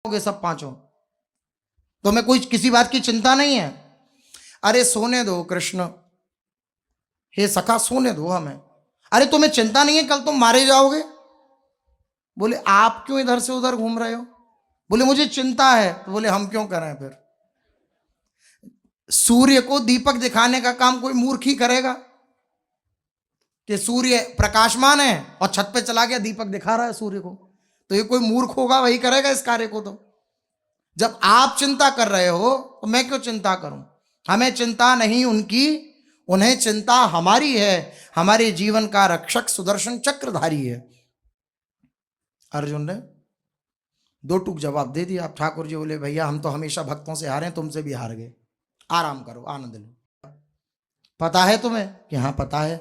होगे सब पांचों, तुम्हें कोई किसी बात की चिंता नहीं है। अरे सोने दो कृष्ण, हे सखा सोने दो हमें। अरे तुम्हें चिंता नहीं है कल तुम मारे जाओगे? बोले आप क्यों इधर से उधर घूम रहे हो? बोले मुझे चिंता है। तो बोले हम क्यों करें फिर? सूर्य को दीपक दिखाने का काम कोई मूर्ख ही करेगा कि सूर्य प्रकाशमान है और छत पे चला गया दीपक दिखा रहा है सूर्य को, तो ये कोई मूर्ख होगा वही करेगा इस कार्य को। तो जब आप चिंता कर रहे हो तो मैं क्यों चिंता करूं? हमें चिंता नहीं उनकी, उन्हें चिंता हमारी है। हमारे जीवन का रक्षक सुदर्शन चक्रधारी है। अर्जुन ने दो टूक जवाब दे दिया। अब ठाकुर जी बोले भैया हम तो हमेशा भक्तों से हारे, तुमसे भी हार गए, आराम करो आनंद लो। पता है तुम्हें? कि हाँ पता है।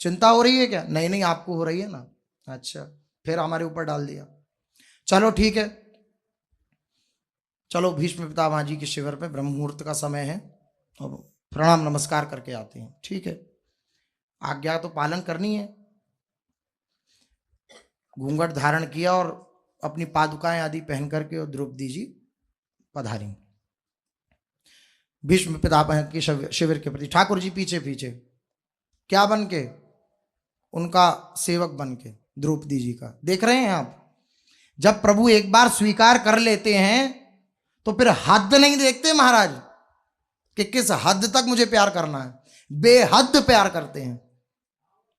चिंता हो रही है क्या? नहीं नहीं आपको हो रही है ना। अच्छा, फिर हमारे ऊपर डाल दिया। चलो ठीक है, चलो भीष्म पितामह जी के शिविर पे ब्रह्म मुहूर्त का समय है, अब प्रणाम नमस्कार करके आते हैं। ठीक है, आज्ञा तो पालन करनी है। घूंघट धारण किया और अपनी पादुकाएं आदि पहन करके और द्रौपदी जी पधारी भीष्म पितामह के शिविर के प्रति। ठाकुर जी पीछे पीछे, क्या बन के? उनका सेवक बन के, द्रौपदी जी का। देख रहे हैं आप, जब प्रभु एक बार स्वीकार कर लेते हैं तो फिर हद नहीं देखते महाराज कि किस हद तक मुझे प्यार करना है। बेहद प्यार करते हैं।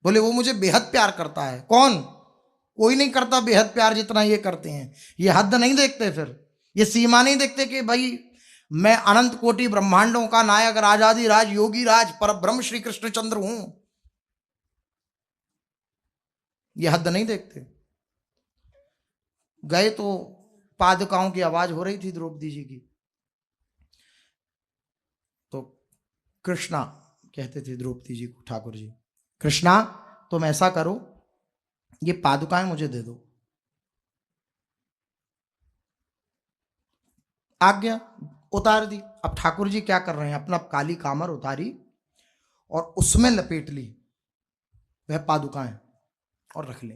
बोले वो मुझे बेहद प्यार करता है। कौन? कोई नहीं करता बेहद प्यार जितना ये करते हैं। ये हद नहीं देखते, फिर ये सीमा नहीं देखते कि भाई मैं अनंत कोटि ब्रह्मांडों का नायक राजाधि राज योगी राज पर ब्रह्म श्री कृष्णचंद्र हूं। ये हद नहीं देखते। गए तो पादुकाओं की आवाज हो रही थी द्रौपदी जी की, तो कृष्णा कहते थे द्रौपदी जी को ठाकुर जी, कृष्णा तुम ऐसा करो ये पादुकाएं मुझे दे दो। आज्ञा, उतार दी। अब ठाकुर जी क्या कर रहे हैं, अपना काली कामर उतारी और उसमें लपेट ली वह पादुकाएं और रख ले।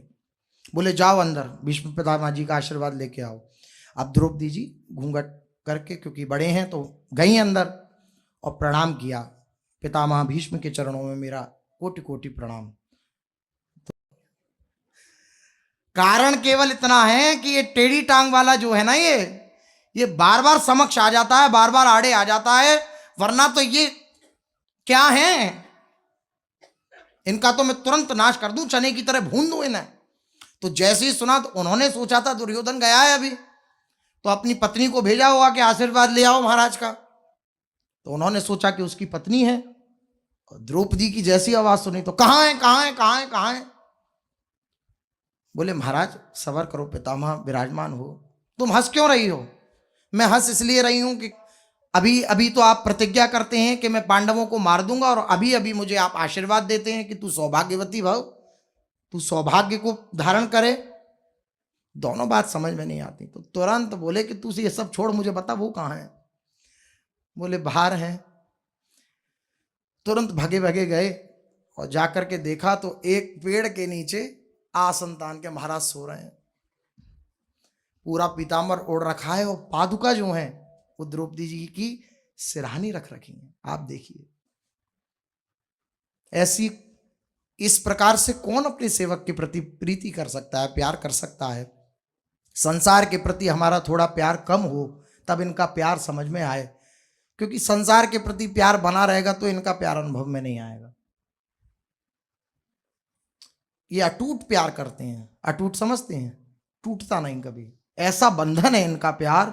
बोले जाओ अंदर भीष्म पितामह जी का आशीर्वाद लेके आओ। अब द्रौपदी जी घूंघट करके, क्योंकि बड़े हैं, तो गई अंदर और प्रणाम किया। पितामह भीष्म के चरणों में मेरा कोटि कोटि प्रणाम। तो कारण केवल इतना है कि ये टेढ़ी टांग वाला जो है ना, ये बार बार समक्ष आ जाता है, बार बार आड़े आ जाता है, वरना तो ये क्या है, इनका तो मैं तुरंत नाश कर दूं, चने की तरह भून दूं इन्हें। तो जैसे ही सुना तो उन्होंने सोचा था दुर्योधन गया है अभी, तो अपनी पत्नी को भेजा होगा कि आशीर्वाद ले आओ महाराज का। तो उन्होंने सोचा कि उसकी पत्नी है। और द्रौपदी की जैसी आवाज सुनी तो कहां है कहां है कहां है कहां है? बोले महाराज सबर करो, पितामह विराजमान हो। तुम हंस क्यों रही हो? मैं हंस इसलिए रही हूं कि अभी अभी तो आप प्रतिज्ञा करते हैं कि मैं पांडवों को मार दूंगा, और अभी अभी मुझे आप आशीर्वाद देते हैं कि तू सौभाग्यवती भव, तू सौभाग्य को धारण करे। दोनों बात समझ में नहीं आती। तो तुरंत बोले कि तू ये सब छोड़, मुझे बता वो कहां है। बोले बाहर है। तुरंत भगे भगे गए और जाकर के देखा तो एक पेड़ के नीचे आसन तान के महाराज सो रहे हैं। पूरा पीताम्बर ओढ़ रखा है और पादुका जो है वो द्रौपदी जी की सिरहानी रख रखी है। आप देखिए, ऐसी इस प्रकार से कौन अपने सेवक के प्रति प्रीति कर सकता है, प्यार कर सकता है? संसार के प्रति हमारा थोड़ा प्यार कम हो तब इनका प्यार समझ में आए, क्योंकि संसार के प्रति प्यार बना रहेगा तो इनका प्यार अनुभव में नहीं आएगा। ये अटूट प्यार करते हैं, अटूट समझते हैं, टूटता नहीं कभी। ऐसा बंधन है इनका प्यार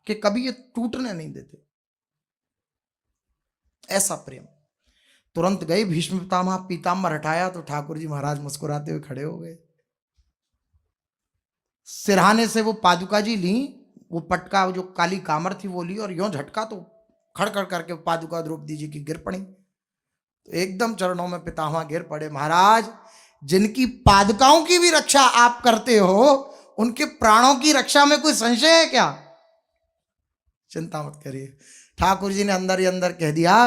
कि कभी ये टूटने नहीं देते, ऐसा प्रेम। तुरंत गए भीष्म पितामह, पीताम्बर हटाया तो ठाकुर जी महाराज मुस्कुराते हुए खड़े हो गए। सिरहाने से वो पादुका जी ली, वो पटका जो काली कामर थी वो ली और यूं झटका तो खड़खड़ करके पादुका द्रौपदी जी की गिर पड़ी। तो एकदम चरणों में पितामह गिर पड़े। महाराज जिनकी पादुकाओं की भी रक्षा आप करते हो, उनके प्राणों की रक्षा में कोई संशय है क्या? चिंता मत करिए। ठाकुर जी ने अंदर ही अंदर कह दिया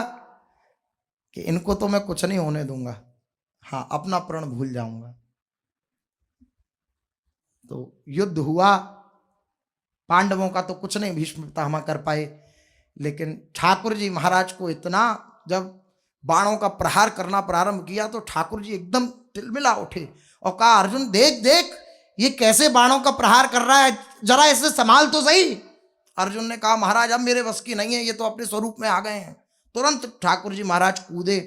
कि इनको तो मैं कुछ नहीं होने दूंगा, हाँ अपना प्रण भूल जाऊंगा। तो युद्ध हुआ, पांडवों का तो कुछ नहीं भीष्म पितामह कर पाए, लेकिन ठाकुर जी महाराज को इतना, जब बाणों का प्रहार करना प्रारंभ किया तो ठाकुर जी एकदम तिलमिला उठे और कहा, अर्जुन देख देख ये कैसे बाणों का प्रहार कर रहा है, जरा इसे संभाल तो सही। अर्जुन ने कहा, महाराज अब मेरे बस की नहीं है, ये तो अपने स्वरूप में आ गए हैं। तुरंत ठाकुर जी महाराज कूदे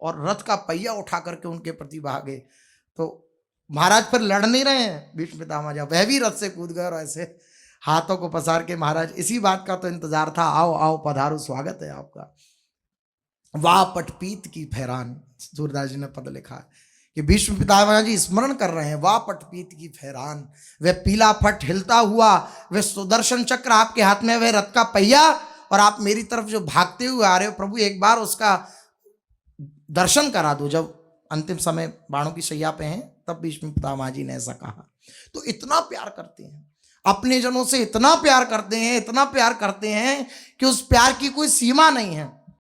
और रथ का पहिया उठा करके उनके प्रति भागे। तो महाराज फिर लड़ नहीं रहे हैं भीष्म पितामह, जब वह भी रथ से कूद गए और ऐसे हाथों को पसार के, महाराज इसी बात का तो इंतजार था, आओ आओ पधारो, स्वागत है आपका। वाह पटपीत की फहरान, सूरदास जी ने पद लिखा है कि भीष्म पितामह जी स्मरण कर रहे हैं, वाह पटपीत की फहरान, वह पीला फट हिलता हुआ, वह सुदर्शन चक्र आपके हाथ में, वह रथ का पहिया, और आप मेरी तरफ जो भागते हुए आ रहे हो, प्रभु एक बार उसका दर्शन करा दो। जब अंतिम समय बाणों की शैया पे हैं तब भीष्म पितामह जी ने ऐसा कहा। तो इतना प्यार करते हैं अपने जनों से, इतना प्यार करते हैं, इतना प्यार करते हैं कि उस प्यार की कोई सीमा नहीं है।